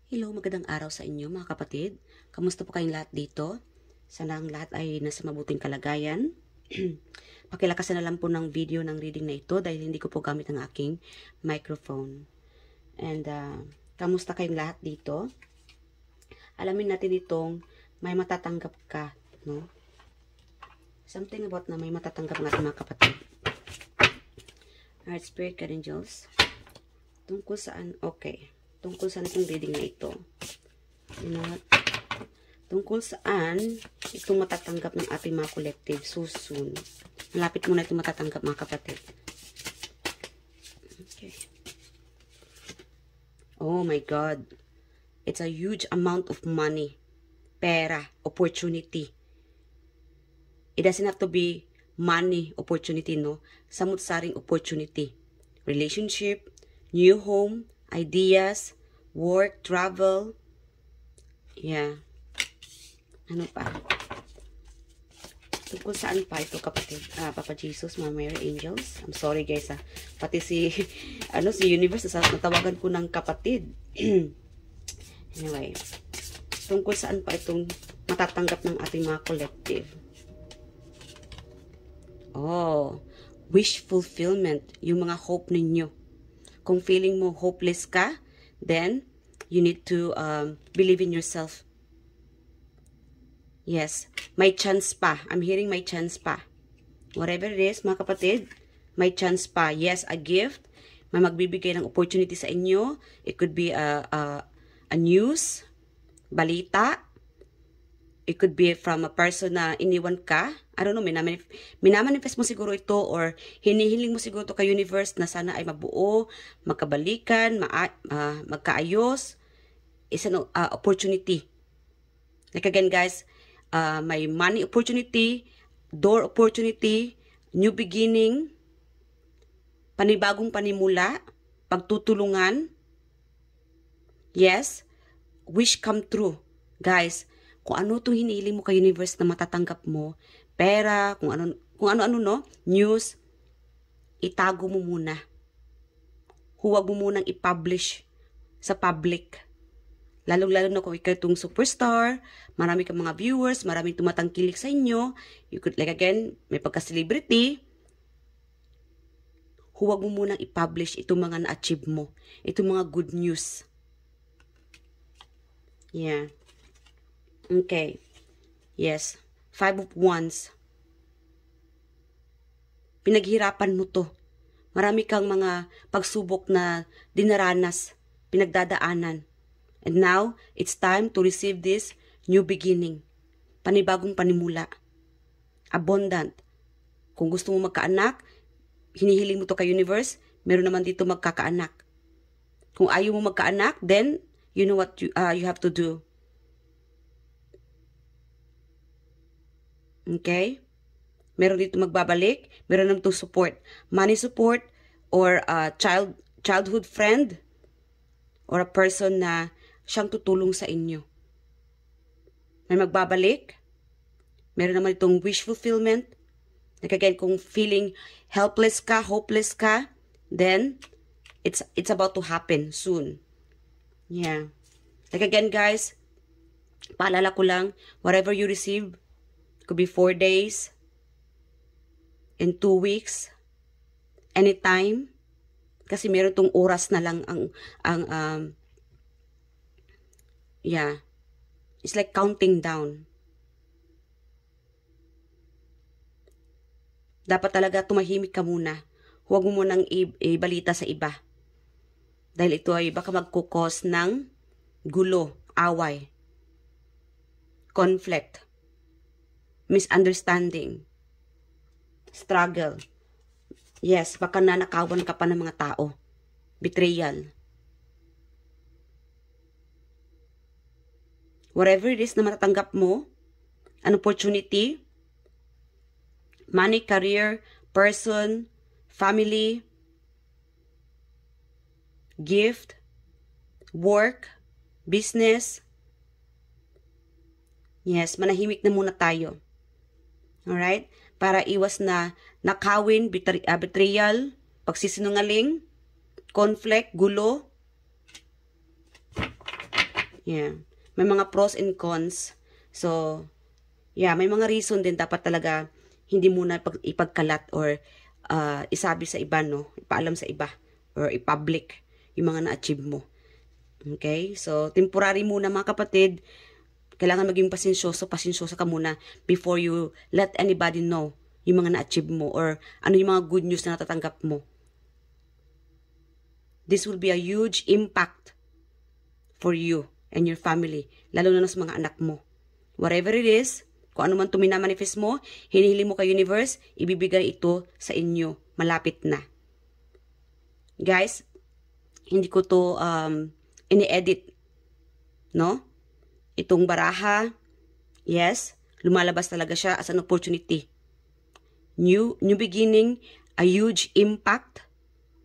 Hello, magandang araw sa inyo mga kapatid. Kamusta po kayong lahat dito? Sana ang lahat ay nasa mabuting kalagayan. Pakilakasan na lang po ng video ng reading na ito dahil hindi ko po gamit ang aking microphone. And kamusta kayong lahat dito? Alamin natin itong may matatanggap ka, no? Something about na may matatanggap ng ating mga kapatid. Alright, Spirit Guardian Angels. Tungkol saan? Okay. Tungkol saan itong reading na ito? You know what? Tungkol saan itong matatanggap ng ating mga collective so soon. Malapit muna itong matatanggap mga kapatid. Okay. Oh my God. It's a huge amount of money. Pera. Opportunity. It doesn't have to be money opportunity, no? Samut-saring opportunity. Relationship. New home. Ideas, work, travel. Yeah. Ano pa? Tungkol saan pa ito, kapatid? Papa Jesus, Mama Mary, Angels. I'm sorry, guys, Pati si, si Universe, natawagan ko ng kapatid. Anyway. Tungkol saan pa itong matatanggap ng ating mga collective? Oh, wish fulfillment. Yung mga hope ninyo. Kung feeling mo hopeless ka, then you need to believe in yourself. Yes, may chance pa. I'm hearing may chance pa. Whatever it is, mga kapatid, may chance pa. Yes, a gift. May magbibigay ng opportunity sa inyo. It could be a news, balita. It could be from a person na iniwan ka. I don't know, minamanifest mo siguro ito or hinihiling mo siguro ito kay universe na sana ay mabuo, magkabalikan, magkaayos. It's an opportunity. Like again guys, may money opportunity, door opportunity, new beginning, panibagong panimula, pagtutulungan. Yes, wish come true. Guys, kung ano itong hinihiling mo kay universe na matatanggap mo, pera, kung ano-ano, no? News, itago mo muna. Huwag mo munang i-publish sa public. Lalong-lalo na kung ikaw itong superstar, marami kang mga viewers, maraming tumatangkilik sa inyo, you could, like again, may pagka-celebrity, huwag mo munang i-publish itong mga na-achieve mo, itong mga good news. Yeah. Okay. Yes. 5 of Wands. Pinaghirapan mo to. Marami kang mga pagsubok na dinaranas, pinagdadaanan. And now, it's time to receive this new beginning. Panibagong panimula. Abundant. Kung gusto mo magkaanak, hinihiling mo to kay universe, meron naman dito magkakaanak. Kung ayaw mo magkaanak, then, you know what you have to do. Okay? Meron dito magbabalik. Meron naman itong support. Money support or childhood friend or a person na siyang tutulong sa inyo. May magbabalik. Meron naman itong wish fulfillment. Like again, kung feeling helpless ka, hopeless ka, then it's about to happen soon. Yeah. Like again, guys, paalala ko lang, whatever you receive, could be 4 days, in 2 weeks, anytime. Kasi meron tong oras na lang yeah. It's like counting down. Dapat talaga tumahimik ka muna. Huwag mo munang ibalita sa iba. Dahil ito ay baka magkukos ng gulo, away, conflict, misunderstanding, struggle. Yes, baka nanakawan ka pa ng mga tao. Betrayal. Whatever it is na matatanggap mo, an opportunity, money, career, person, family, gift, work, business. Yes, manahimik na muna tayo. Alright? Para iwas na nakawin, betrayal, pagsisinungaling, conflict, gulo. Yeah. May mga pros and cons. So, yeah, may mga reason din dapat talaga hindi muna ipagkalat or isabi sa iba, no? Ipaalam sa iba or i-public yung mga na-achieve mo. Okay? So, temporary muna mga kapatid. Kailangan maging pasensyoso ka muna before you let anybody know yung mga na-achieve mo or ano yung mga good news na natatanggap mo. This will be a huge impact for you and your family, lalo na sa mga anak mo. Whatever it is, kung ano man ito minamanifest mo, hinihili mo kay universe, ibibigay ito sa inyo. Malapit na. Guys, hindi ko to ini-edit. No? Itong baraha, yes, lumalabas talaga siya as an opportunity. New beginning, a huge impact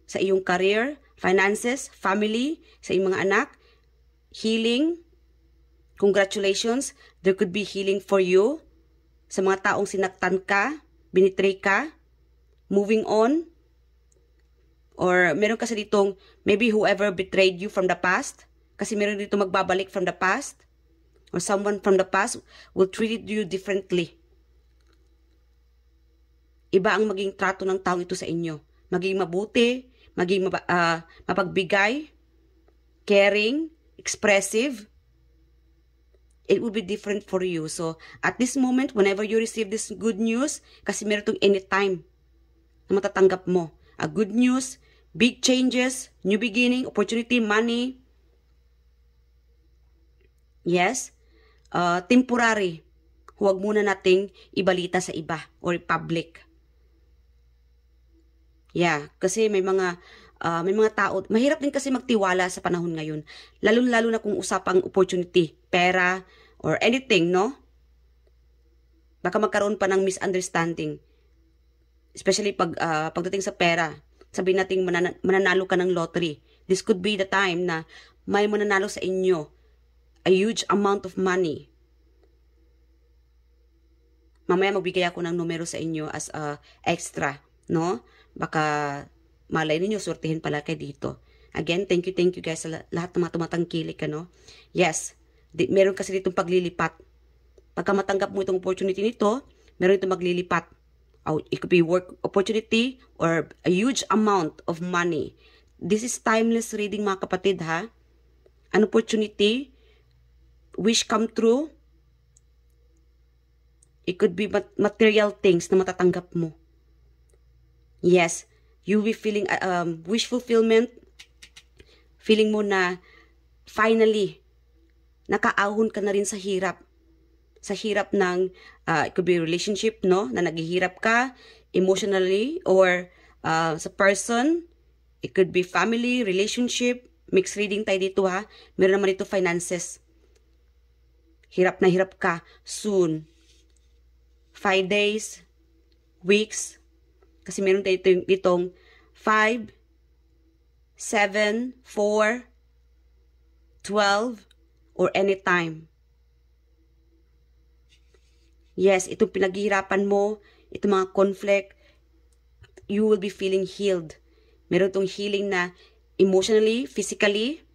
sa iyong career, finances, family, sa iyong mga anak, healing, congratulations, there could be healing for you sa mga taong sinaktan ka, binitray ka, moving on, or meron kasi ditong, maybe whoever betrayed you from the past, kasi meron dito magbabalik from the past, or someone from the past will treat you differently. Iba ang maging trato ng taong ito sa inyo. Maging mabuti, maging mapagbigay, caring, expressive. It will be different for you. So, at this moment, whenever you receive this good news, kasi meron itong anytime na matatanggap mo. A good news, big changes, new beginning, opportunity, money. Yes. Temporary. Huwag muna nating ibalita sa iba or public. Yeah, kasi may mga tao, mahirap din kasi magtiwala sa panahon ngayon. Lalo na kung usapang opportunity, pera, or anything, no? Baka magkaroon pa ng misunderstanding. Especially pagdating sa pera. Sabihin natin mananalo ka ng lottery. This could be the time na may mananalo sa inyo a huge amount of money. Mamaya magbigay ako ng numero sa inyo as extra, no? Baka malay ninyo, sortihin pala kayo dito. Again, thank you guys sa lahat ng mga tumatangkilik, ano? Yes, meron kasi ditong paglilipat. Pagka matanggap mo itong opportunity nito, meron itong maglilipat. It could be work opportunity or a huge amount of money. This is timeless reading, mga kapatid, ha? An opportunity, wish come true. It could be material things na matatanggap mo. Yes, you'll be feeling wish fulfillment. Feeling mo na finally nakaahon ka na rin sa hirap. Sa hirap ng it could be relationship, no? Na naghihirap ka emotionally or sa person. It could be family, relationship. Mixed reading tayo dito, ha. Meron naman ito finances. Hirap na hirap ka soon. 5 days, weeks. Kasi meron tayo ditong 5, 7, 4, 12, or anytime. Yes, itong pinaghihirapan mo, itong mga conflict, you will be feeling healed. Meron itong healing na emotionally, physically,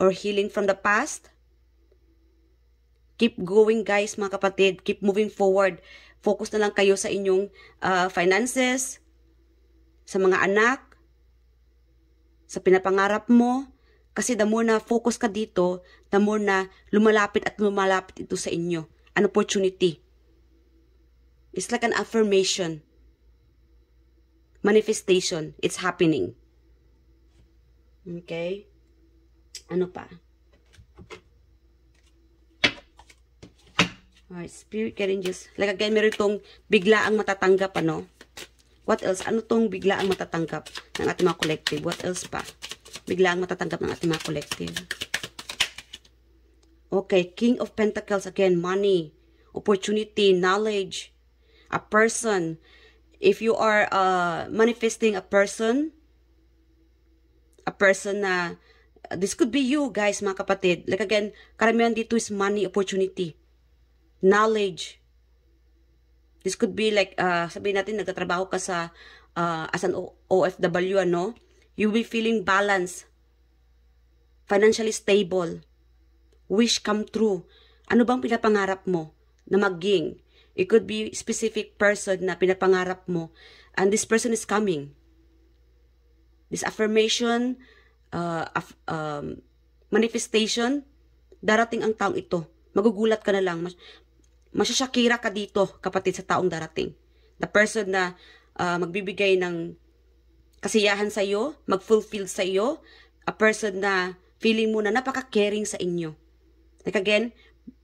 or healing from the past. Keep going, guys, mga kapatid. Keep moving forward. Focus na lang kayo sa inyong finances, sa mga anak, sa pinapangarap mo. Kasi the more na focus ka dito, the more na lumalapit ito sa inyo. An opportunity. It's like an affirmation. Manifestation. It's happening. Okay? Ano pa? Alright, spirit guardians. Like again, meron itong biglaang matatanggap, ano? What else? Ano tong biglaang matatanggap ng ating mga collective? What else pa? Biglaang matatanggap ng ating mga collective. Okay, King of Pentacles again, money, opportunity, knowledge, a person. If you are manifesting a person na, this could be you, guys, mga kapatid. Like again, karamihan dito is money, opportunity. Knowledge. This could be like, sabihin natin, nagtatrabaho ka sa, as an OFW, ano? You'll be feeling balanced, financially stable. wish come true. Ano bang pinapangarap mo na maging? It could be specific person na pinapangarap mo, and this person is coming. This affirmation, manifestation, darating ang taong ito. Magugulat ka na lang. Masyashakira ka dito, kapatid, sa taong darating. The person na magbibigay ng kasiyahan sa iyo, mag-fulfill sa iyo, a person na feeling mo na napaka-caring sa inyo. Like again,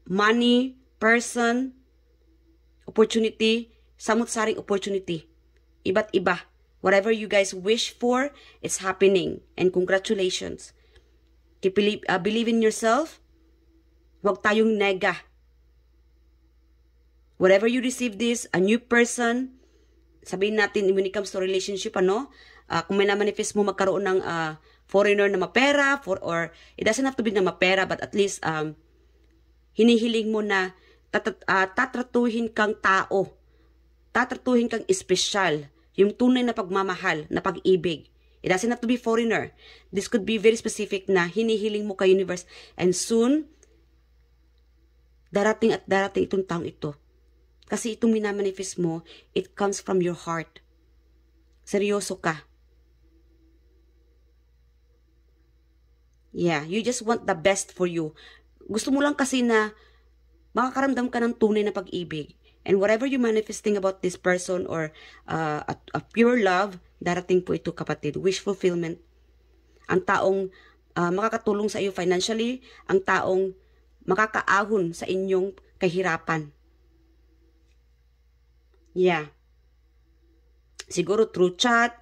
money, person, opportunity, samut-saring opportunity. Iba't iba. Whatever you guys wish for, it's happening. And congratulations. Believe in yourself. Huwag tayong nega. Whatever you receive this, a new person, sabihin natin when it comes to relationship, kung may na-manifest mo magkaroon ng foreigner na mapera, or it doesn't have to be na mapera, but at least hinihiling mo na tatratuhin kang tao, tatratuhin kang espesyal, yung tunay na pagmamahal, na pag-ibig. It doesn't have to be foreigner. This could be very specific na hinihiling mo kay universe, and soon, darating at darating itong taong ito. Kasi itong minamanifest mo, it comes from your heart. Seryoso ka. Yeah, you just want the best for you. Gusto mo lang kasi na makakaramdam ka ng tunay na pag-ibig. And whatever you manifesting about this person or a pure love, darating po ito, kapatid. Wish fulfillment. Ang taong makakatulong sa iyo financially, ang taong makakaahon sa inyong kahirapan. Yeah. Siguro through chat,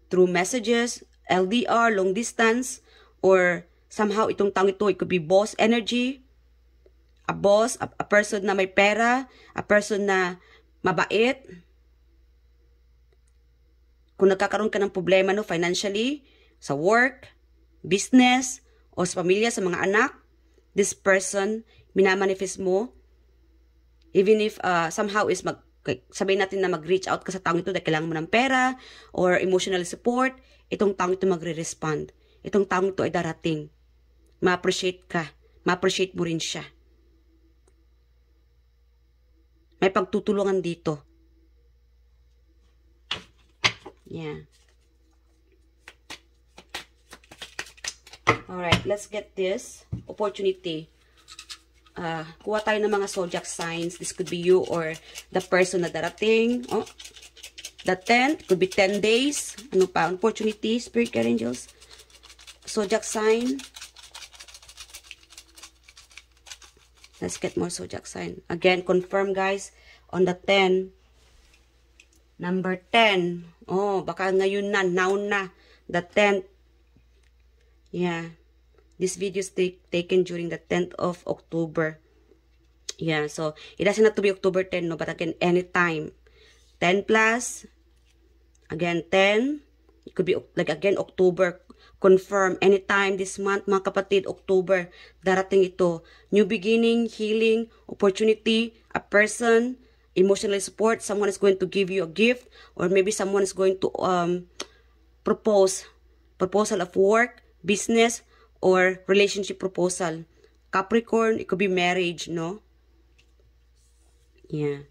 through messages, LDR, long distance, or somehow itong taong ito, it could be boss energy, a boss, a person na may pera, a person na mabait. Kung nagkakaroon ka ng problema financially, sa work, business, o sa pamilya, sa mga anak, this person, minamanifest mo, even if somehow is sabihin natin na mag-reach out ka sa taong ito dahil kailangan mo ng pera or emotional support, itong taong ito magre-respond. Itong taong ito ay darating. Ma-appreciate ka. Ma-appreciate mo rin siya. May pagtutulungan dito. Yeah. Alright, let's get this opportunity. Kuha tayo ng mga zodiac signs. This could be you or the person na darating. Oh, the 10th, could be 10 days. Ano pa? Opportunity, spirit guide angels. Zodiac sign. Let's get more zodiac sign. Again, confirm guys, on the 10. Number 10. Oh, baka ngayon na, now na. The 10th. Yeah. This video is taken during the 10th of October. Yeah, so it doesn't have to be October 10, no, but again, anytime. 10 plus, again, 10. It could be, like, again, October. Confirm, anytime this month, mga kapatid, October, darating ito. New beginning, healing, opportunity, a person, emotional support, someone is going to give you a gift, or maybe someone is going to proposal of work, business, or relationship proposal. Capricorn, it could be marriage, no? Yeah.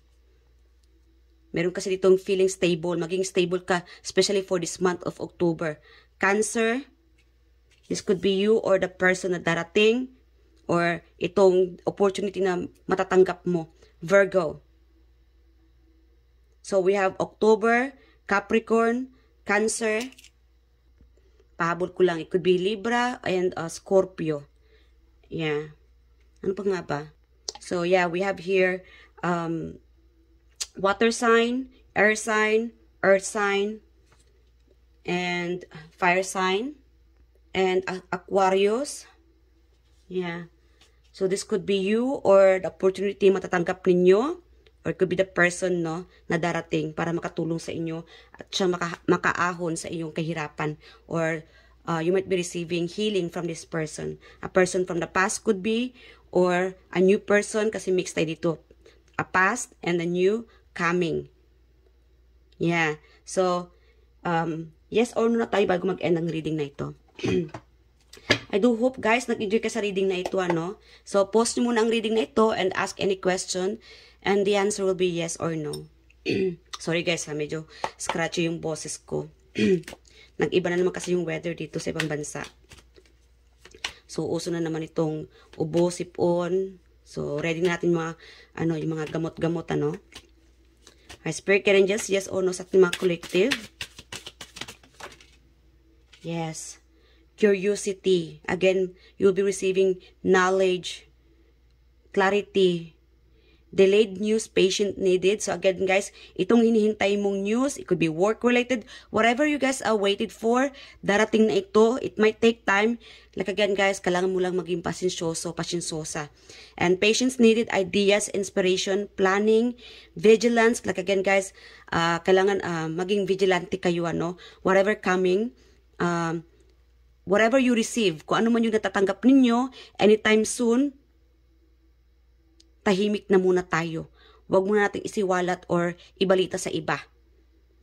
Meron kasi ditong feeling stable. Maging stable ka, especially for this month of October. Cancer, this could be you or the person na darating, or itong opportunity na matatanggap mo. Virgo. So, we have October, Capricorn, Cancer. Pahabol ko lang. It could be Libra and Scorpio. Yeah. Ano pa nga ba? So, yeah, we have here water sign, air sign, earth sign, and fire sign, and Aquarius. Yeah. So, this could be you or the opportunity matatanggap ninyo, or it could be the person, no, na darating para makatulong sa inyo at siya makaahon sa inyong kahirapan, or you might be receiving healing from this person. A person from the past could be, or a new person, kasi mixed tayo dito. A past and a new coming. Yeah. So, yes or no na tayo bago mag-end ang reading na ito. I do hope guys nag-enjoy ka sa reading na ito, ano. So post nyo muna ang reading na ito and ask any question and the answer will be yes or no. Sorry guys ha, medyo scratchy yung boses ko. Nag-iba na naman kasi yung weather dito sa ibang bansa. So uso na naman itong ubo, sipon. So ready natin mga ano, yung mga gamot-gamot, ano. Ay, spirit guardian, yes or no sa ating mga collective. Yes. Curiosity. Again, you'll be receiving knowledge, clarity, delayed news, patient needed. So again guys, itong hinihintay mong news, it could be work related, whatever you guys are waited for, darating na ito. It might take time. Like again guys, kailangan mo lang maging pasensyoso, pasensyosa. And patience needed, ideas, inspiration, planning, vigilance. Like again guys, kailangan maging vigilante kayo, ano, whatever coming, whatever you receive, kung ano man yung natatanggap ninyo, anytime soon, tahimik na muna tayo. Huwag muna nating isiwalat or ibalita sa iba.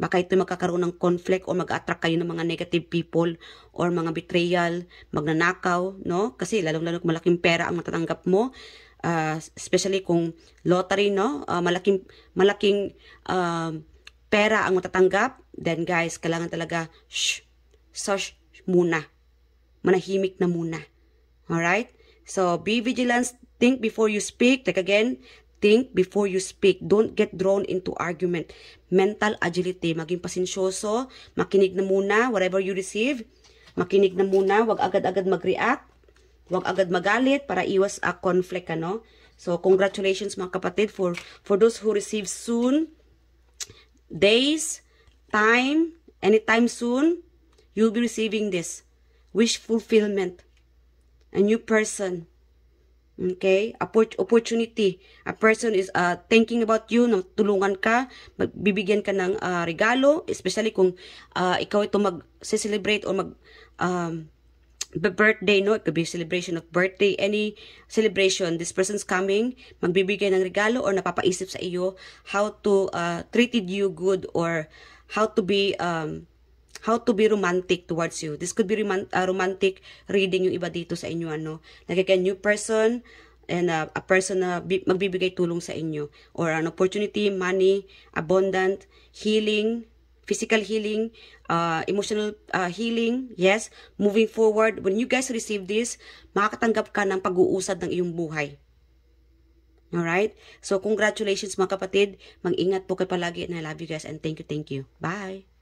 Baka ito magkakaroon ng conflict o mag-attract kayo ng mga negative people or mga betrayal, magnanakaw, no? Kasi lalong-lalo kung malaking pera ang matatanggap mo, especially kung lottery, no? Malaking pera ang matatanggap, then guys, kailangan talaga, shush muna. Manahimik na muna. Alright? So, be vigilant. Think before you speak. Like again, think before you speak. Don't get drawn into argument. Mental agility. Maging pasensyoso. Makinig na muna. Whatever you receive, makinig na muna. Huwag agad-agad mag-react. Huwag agad magalit para iwas a conflict, ano? So, congratulations mga kapatid for those who receive soon. Days, time, anytime soon, you'll be receiving this. Wish fulfillment. A new person. Okay? Opportunity. A person is thinking about you, tulungan ka, bibigyan ka ng regalo, especially kung ikaw ito mag-celebrate or birthday, no? It could be celebration of birthday, any celebration. This person's coming, magbibigay ng regalo or napapaisip sa iyo how to treated you good or how to be romantic towards you. This could be romantic reading yung iba dito sa inyo, ano. Like a new person and a person na magbibigay tulong sa inyo. Or an opportunity, money, abundant, healing, physical healing, emotional healing. Yes, moving forward. When you guys receive this, makakatanggap ka ng pag-uusad ng iyong buhay. Alright? So, congratulations mga kapatid. Mag-ingat po kayo palagi and I love you guys and thank you. Bye!